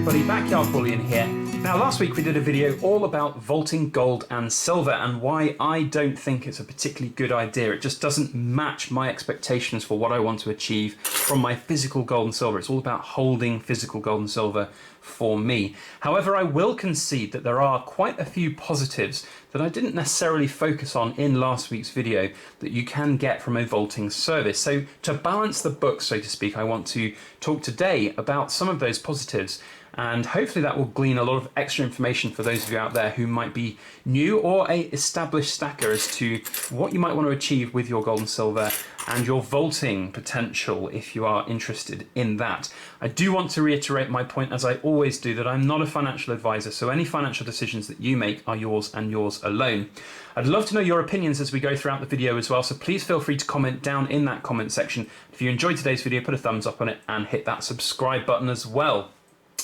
everybody, Backyard Bullion here. Now last week we did a video all about vaulting gold and silver and why I don't think it's a particularly good idea. It just doesn't match my expectations for what I want to achieve from my physical gold and silver. It's all about holding physical gold and silver for me. However, I will concede that there are quite a few positives that I didn't necessarily focus on in last week's video that you can get from a vaulting service. So to balance the books, so to speak, I want to talk today about some of those positives, and hopefully that will glean a lot of extra information for those of you out there who might be new or a established stacker as to what you might want to achieve with your gold and silver and your vaulting potential if you are interested in that. I do want to reiterate my point, as I always do, that I'm not a financial advisor, so any financial decisions that you make are yours and yours alone. I'd love to know your opinions as we go throughout the video as well, so please feel free to comment down in that comment section. If you enjoyed today's video, put a thumbs up on it and hit that subscribe button as well.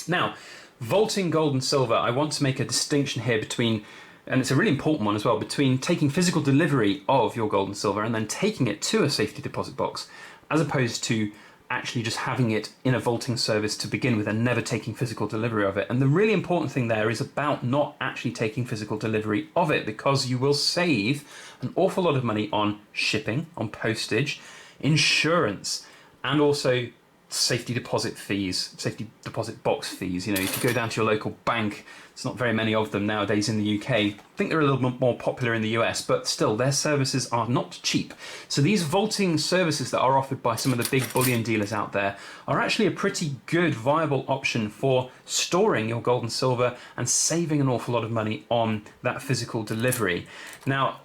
Now, vaulting gold and silver, I want to make a distinction here between, and it's a really important one as well, between taking physical delivery of your gold and silver and then taking it to a safety deposit box, as opposed to actually just having it in a vaulting service to begin with and never taking physical delivery of it. And the really important thing there is about not actually taking physical delivery of it, because you will save an awful lot of money on shipping, on postage, insurance, and also safety deposit fees, safety deposit box fees. You know, if you go down to your local bank, it's not very many of them nowadays in the UK. I think they're a little bit more popular in the US, but still their services are not cheap. So these vaulting services that are offered by some of the big bullion dealers out there are actually a pretty good viable option for storing your gold and silver and saving an awful lot of money on that physical delivery. Now,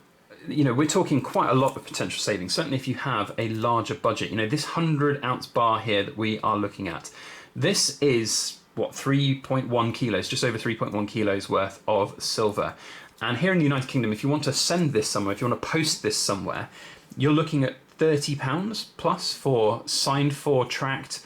you know, we're talking quite a lot of potential savings, certainly if you have a larger budget. You know, this 100-ounce bar here that we are looking at, this is, what, 3.1 kilos, just over 3.1 kilos worth of silver. And here in the United Kingdom, if you want to send this somewhere, if you want to post this somewhere, you're looking at £30 plus for signed for, tracked,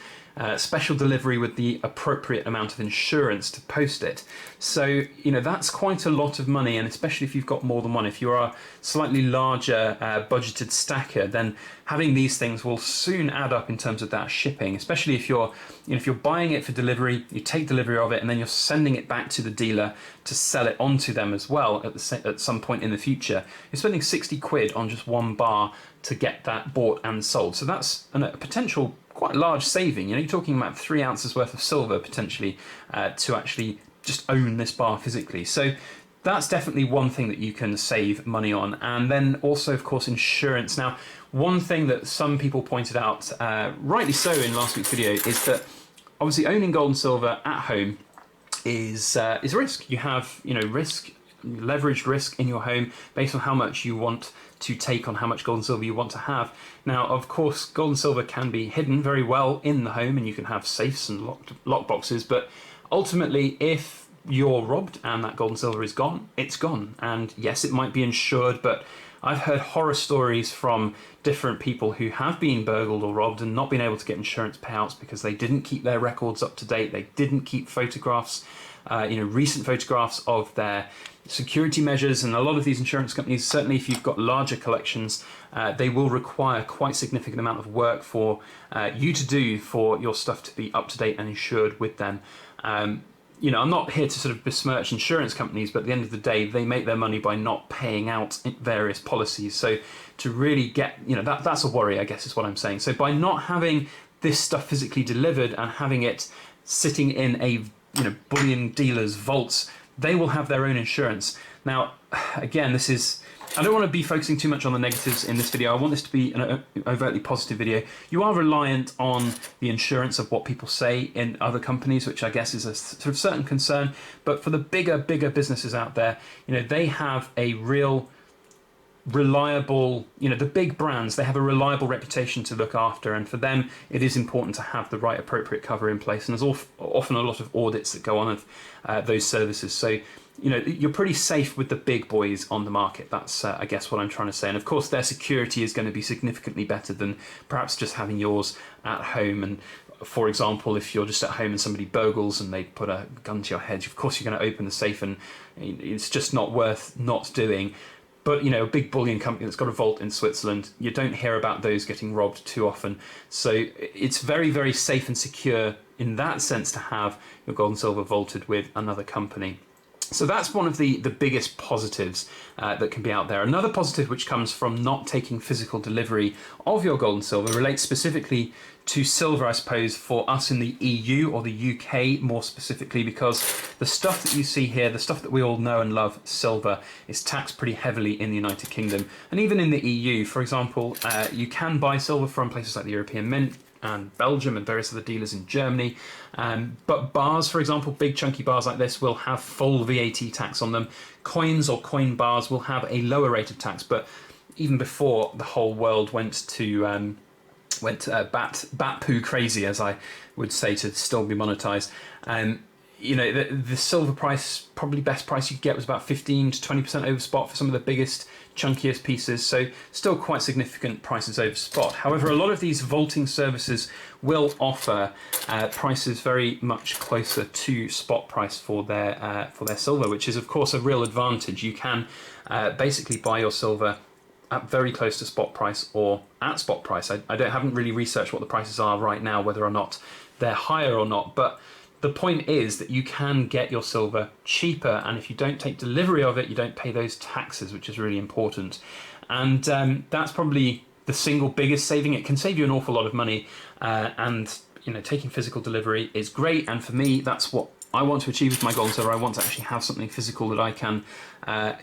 special delivery with the appropriate amount of insurance to post it. So, you know, that's quite a lot of money, and especially if you've got more than one. If you're a slightly larger budgeted stacker, then having these things will soon add up in terms of that shipping, especially if you're, you know, if you're buying it for delivery, you take delivery of it and then you're sending it back to the dealer to sell it on to them as well at some point in the future. You're spending 60 quid on just one bar to get that bought and sold. So that's a potential quite large saving. You know, you're talking about 3 ounces worth of silver potentially to actually just own this bar physically. So that's definitely one thing that you can save money on. And then also, of course, insurance. Now, one thing that some people pointed out, rightly so in last week's video, is that obviously owning gold and silver at home is risk. You have, you know, risk, leveraged risk in your home based on how much you want to take on, how much gold and silver you want to have. Now, of course, gold and silver can be hidden very well in the home, and you can have safes and lock boxes, but ultimately, if you're robbed and that gold and silver is gone, it's gone. And yes, it might be insured, but I've heard horror stories from different people who have been burgled or robbed and not been able to get insurance payouts because they didn't keep their records up to date, they didn't keep photographs, recent photographs of their security measures. And a lot of these insurance companies, certainly if you've got larger collections, they will require quite significant amount of work for you to do for your stuff to be up to date and insured with them. You know, I'm not here to sort of besmirch insurance companies, but at the end of the day, they make their money by not paying out various policies. So to really get, you know, that's a worry, I guess is what I'm saying. So by not having this stuff physically delivered and having it sitting in a, you know, bullion dealer's vaults, they will have their own insurance. Now, again, this is, I don't want to be focusing too much on the negatives in this video. I want this to be an overtly positive video. You are reliant on the insurance of what people say in other companies, which I guess is a sort of certain concern. But for the bigger businesses out there, you know, they have a real reliable, you know, the big brands, they have a reliable reputation to look after, and for them it is important to have the right appropriate cover in place, and there's often a lot of audits that go on of those services. So, you know, you're pretty safe with the big boys on the market. That's I guess what I'm trying to say. And of course their security is going to be significantly better than perhaps just having yours at home. And for example, if you're just at home and somebody burgles and they put a gun to your head, of course you're going to open the safe, and it's just not worth not doing. But, you know, a big bullion company that's got a vault in Switzerland, you don't hear about those getting robbed too often. So it's very, very safe and secure in that sense to have your gold and silver vaulted with another company. So that's one of the biggest positives that can be out there. Another positive which comes from not taking physical delivery of your gold and silver relates specifically to silver, I suppose, for us in the EU or the UK more specifically, because the stuff that you see here, the stuff that we all know and love, silver, is taxed pretty heavily in the United Kingdom. And even in the EU, for example, you can buy silver from places like the European Mint and Belgium and various other dealers in Germany. But bars, for example, big chunky bars like this will have full VAT tax on them. Coins or coin bars will have a lower rate of tax, but even before the whole world went bat poo crazy, as I would say, to still be monetized, you know, the silver price, probably best price you could get was about 15 to 20% over spot for some of the biggest, chunkiest pieces, so still quite significant prices over spot. However, a lot of these vaulting services will offer prices very much closer to spot price for their silver, which is of course a real advantage. You can basically buy your silver at very close to spot price or at spot price. I haven't really researched what the prices are right now, whether or not they're higher or not, but the point is that you can get your silver cheaper, and if you don't take delivery of it, you don't pay those taxes, which is really important. And that's probably the single biggest saving. It can save you an awful lot of money, and you know, taking physical delivery is great. And for me, that's what I want to achieve with my gold and silver. I want to actually have something physical that I can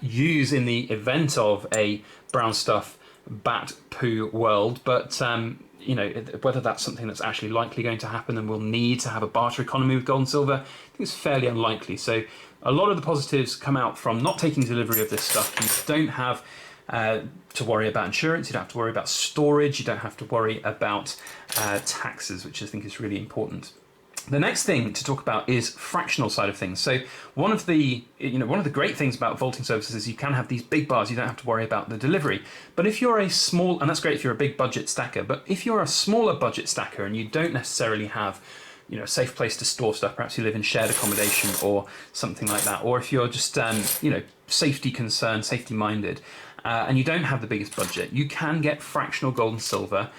use in the event of a brown stuff bat poo world. But you know, whether that's something that's actually likely going to happen and we'll need to have a barter economy with gold and silver, I think it's fairly unlikely. So a lot of the positives come out from not taking delivery of this stuff. You don't have to worry about insurance, you don't have to worry about storage, you don't have to worry about taxes, which I think is really important. The next thing to talk about is fractional side of things. So one of the great things about vaulting services is you can have these big bars, you don't have to worry about the delivery. But if you're a small, and that's great if you're a big budget stacker, but if you're a smaller budget stacker and you don't necessarily have, you know, a safe place to store stuff, perhaps you live in shared accommodation or something like that, or if you're just you know, safety concerned, safety minded, and you don't have the biggest budget, you can get fractional gold and silver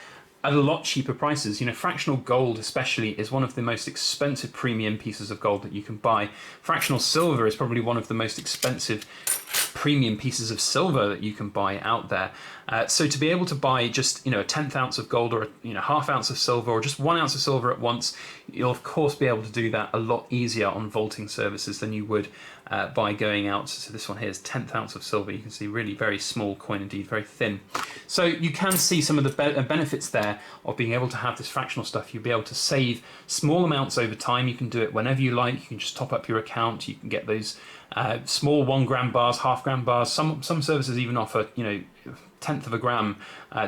at a lot cheaper prices. You know, fractional gold especially is one of the most expensive premium pieces of gold that you can buy. Fractional silver is probably one of the most expensive premium pieces of silver that you can buy out there. So to be able to buy just, you know, a 1/10 ounce of gold or, you know, ½ ounce of silver or just 1 ounce of silver at once, you'll of course be able to do that a lot easier on vaulting services than you would by going out. So this one here is 1/10 ounce of silver. You can see really very small coin indeed, very thin. So you can see some of the benefits there of being able to have this fractional stuff. You'll be able to save small amounts over time. You can do it whenever you like. You can just top up your account. You can get those small 1 gram bars, ½ gram bars. Some services even offer, you know, 1/10 of a gram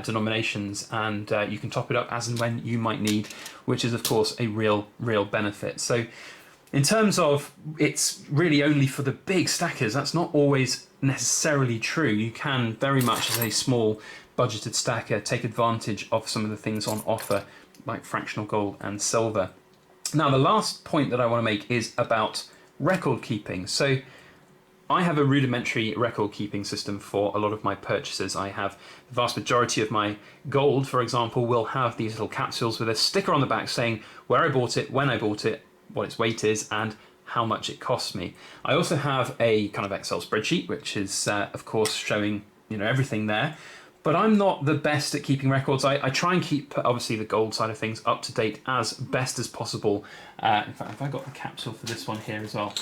denominations, and you can top it up as and when you might need, which is of course a real benefit. So in terms of it's really only for the big stackers, that's not always necessarily true. You can very much, as a small budgeted stacker, take advantage of some of the things on offer like fractional gold and silver. Now the last point that I want to make is about record keeping. So I have a rudimentary record keeping system for a lot of my purchases. I have the vast majority of my gold, for example, will have these little capsules with a sticker on the back saying where I bought it, when I bought it, what its weight is, and how much it cost me. I also have a kind of Excel spreadsheet, which is of course showing, you know, everything there. But I'm not the best at keeping records. I try and keep, obviously, the gold side of things up to date as best as possible. In fact, have I got the capsule for this one here as well?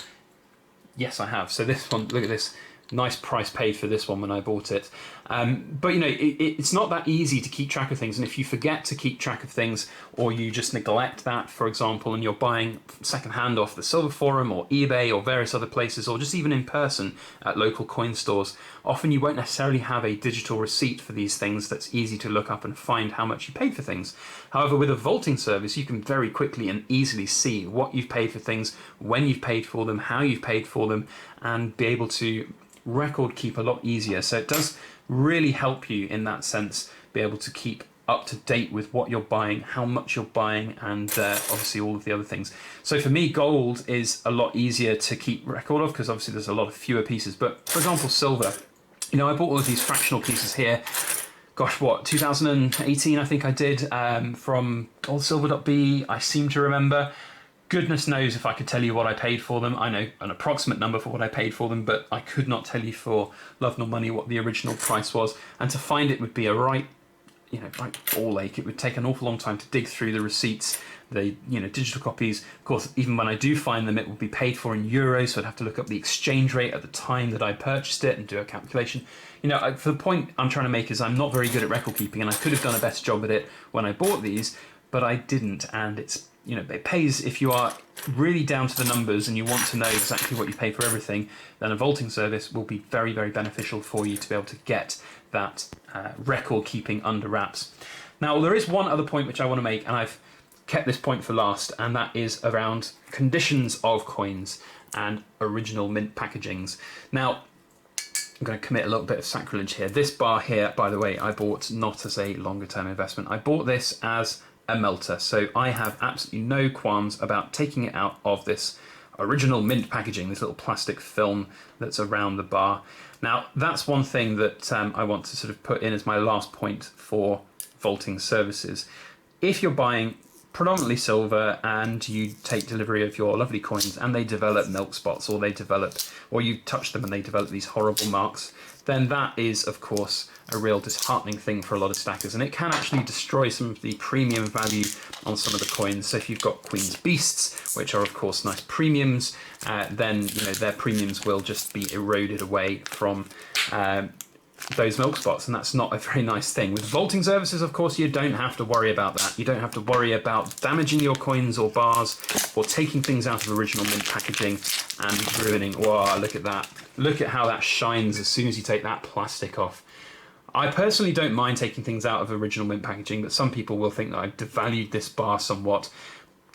Yes, I have. So this one, look at this. Nice price paid for this one when I bought it. But you know, it's not that easy to keep track of things, and if you forget to keep track of things, or you just neglect that, for example, and you're buying secondhand off the Silver Forum or eBay or various other places, or just even in person at local coin stores, often you won't necessarily have a digital receipt for these things that's easy to look up and find how much you paid for things. However, with a vaulting service, you can very quickly and easily see what you've paid for things, when you've paid for them, how you've paid for them, and be able to record keep a lot easier. So it does really help you in that sense, be able to keep up to date with what you're buying, how much you're buying, and obviously all of the other things. So for me, gold is a lot easier to keep record of because obviously there's a lot of fewer pieces. But for example, silver, You know, I bought all of these fractional pieces here. Gosh, what, 2018 I think I did, from goldsilver.b, I seem to remember. Goodness knows if I could tell you what I paid for them. I know an approximate number for what I paid for them, but I could not tell you for love nor money what the original price was. And to find it would be a right ball ache. It would take an awful long time to dig through the receipts, the digital copies. Of course, even when I do find them, it will be paid for in euros, so I'd have to look up the exchange rate at the time that I purchased it and do a calculation. You know, for the point I'm trying to make is I'm not very good at record keeping, and I could have done a better job at it when I bought these, but I didn't. And it's, you know, it pays if you are really down to the numbers and you want to know exactly what you pay for everything. Then a vaulting service will be very, very beneficial for you to be able to get that record keeping under wraps. Now, there is one other point which I want to make, and I've kept this point for last, and that is around conditions of coins and original mint packagings. Now, I'm going to commit a little bit of sacrilege here. This bar here, by the way, I bought not as a longer term investment. I bought this as a melter, so I have absolutely no qualms about taking it out of this original mint packaging, this little plastic film that's around the bar. Now, that's one thing that I want to sort of put in as my last point for vaulting services. If you're buying predominantly silver and you take delivery of your lovely coins and they develop milk spots, or you touch them and they develop these horrible marks, then that is, of course, a real disheartening thing for a lot of stackers, and it can actually destroy some of the premium value on some of the coins. So if you've got Queen's Beasts, which are of course nice premiums, then their premiums will just be eroded away from those milk spots, and that's not a very nice thing. With vaulting services, of course, you don't have to worry about that. You don't have to worry about damaging your coins or bars or taking things out of original mint packaging and ruining. Wow, look at that. Look at how that shines as soon as you take that plastic off. I personally don't mind taking things out of original mint packaging, but some people will think that I've devalued this bar somewhat.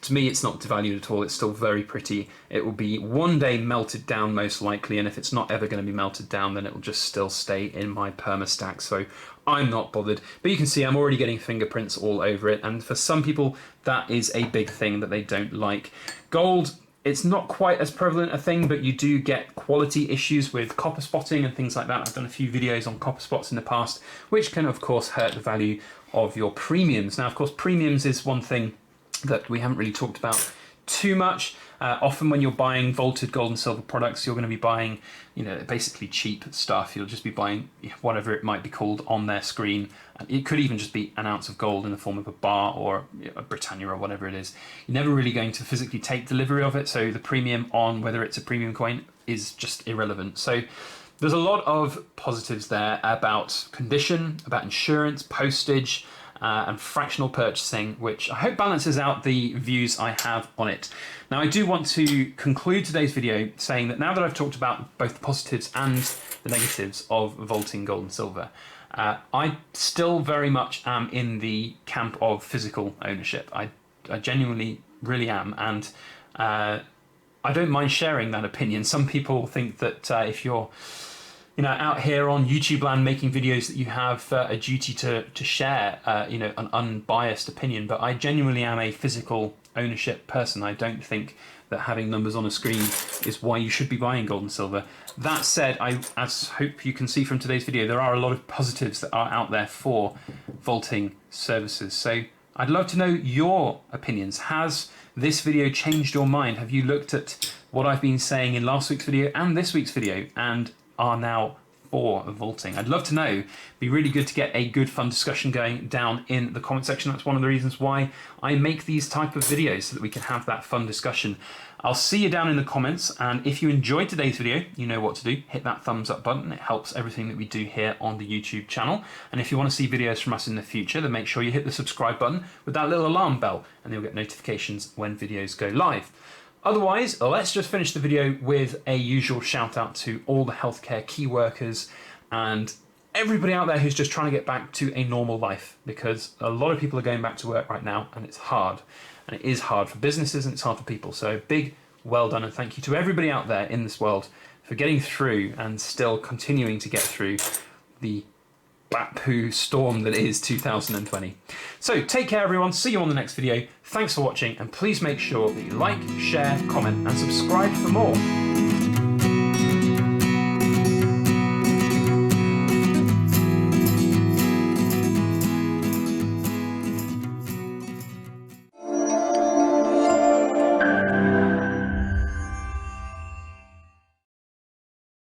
To me, it's not devalued at all. It's still very pretty. It will be one day melted down most likely, and if it's not ever going to be melted down, then it will just still stay in my perma stack, so I'm not bothered. But you can see I'm already getting fingerprints all over it, and for some people that is a big thing that they don't like. Gold, it's not quite as prevalent a thing, but you do get quality issues with copper spotting and things like that. I've done a few videos on copper spots in the past, which can of course hurt the value of your premiums. Now, of course, premiums is one thing that we haven't really talked about too much. Often when you're buying vaulted gold and silver products, you're going to be buying, basically cheap stuff. You'll just be buying whatever it might be called on their screen. It could even just be an ounce of gold in the form of a bar or a Britannia or whatever it is. You're never really going to physically take delivery of it, so the premium on whether it's a premium coin is just irrelevant. So there's a lot of positives there about condition, about insurance, postage, and fractional purchasing, which I hope balances out the views I have on it. Now, I do want to conclude today's video saying that now that I've talked about both the positives and the negatives of vaulting gold and silver, I still very much am in the camp of physical ownership. I genuinely really am, and I don't mind sharing that opinion. Some people think that if you're out here on YouTube land making videos that you have a duty to share, an unbiased opinion, but I genuinely am a physical ownership person. I don't think that having numbers on a screen is why you should be buying gold and silver. That said, as hope you can see from today's video, there are a lot of positives that are out there for vaulting services. So I'd love to know your opinions. Has this video changed your mind? Have you looked at what I've been saying in last week's video and this week's video and are now for vaulting? I'd love to know. It'd be really good to get a good fun discussion going down in the comment section. That's one of the reasons why I make these type of videos, so that we can have that fun discussion. I'll see you down in the comments, and if you enjoyed today's video, you know what to do. Hit that thumbs up button. It helps everything that we do here on the YouTube channel. And if you want to see videos from us in the future, then make sure you hit the subscribe button with that little alarm bell, and you'll get notifications when videos go live. Otherwise, let's just finish the video with a usual shout out to all the healthcare key workers and everybody out there who's just trying to get back to a normal life, because a lot of people are going back to work right now and it's hard. And it is hard for businesses and it's hard for people. So big well done and thank you to everybody out there in this world for getting through and still continuing to get through the bat-poo storm that is 2020. So take care everyone, see you on the next video. Thanks for watching, and please make sure that you like, share, comment and subscribe for more.